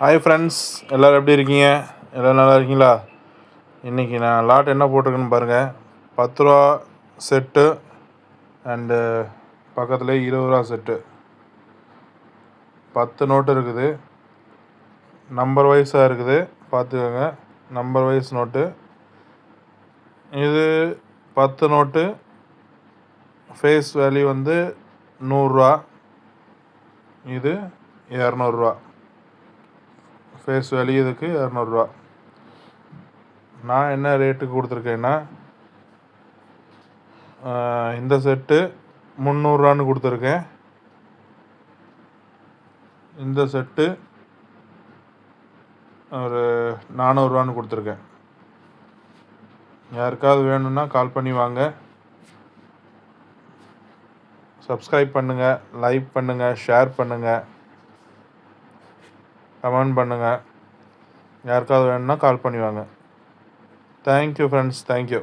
Hi friends, எல்லோரும் எப்படி இருக்கீங்க? எல்லோரும் நல்லா இருக்கீங்களா? இன்றைக்கி நான் லாட் என்ன போட்டிருக்கேன்னு பாருங்கள். 10 ரூபா செட்டு அண்டு பக்கத்தில் 20 ரூபா செட்டு, 10 நோட்டு இருக்குது. நம்பர் வைஸாக இருக்குது, பார்த்துக்கோங்க. Number wise note. இது 10 நோட்டு. ஃபேஸ் வேல்யூ வந்து 100 ரூபா. இது 200 ரூபா. ஃபேஸ் வேல்யூ இதுக்கு 200 ரூபா. நான் என்ன ரேட்டுக்கு கொடுத்துருக்கேன்னா, இந்த செட்டு 300 ரூபான்னு கொடுத்துருக்கேன். இந்த செட்டு ஒரு 400 ரூபான்னு கொடுத்துருக்கேன். யாருக்காவது வேணும்னா கால் பண்ணி வாங்க. சப்ஸ்கிரைப் பண்ணுங்கள், லைக் பண்ணுங்கள், ஷேர் பண்ணுங்கள், கமெண்ட் பண்ணுங்கள். யாருக்காவது வேணும்னா கால் பண்ணி வாங்க. Thank you friends, thank you.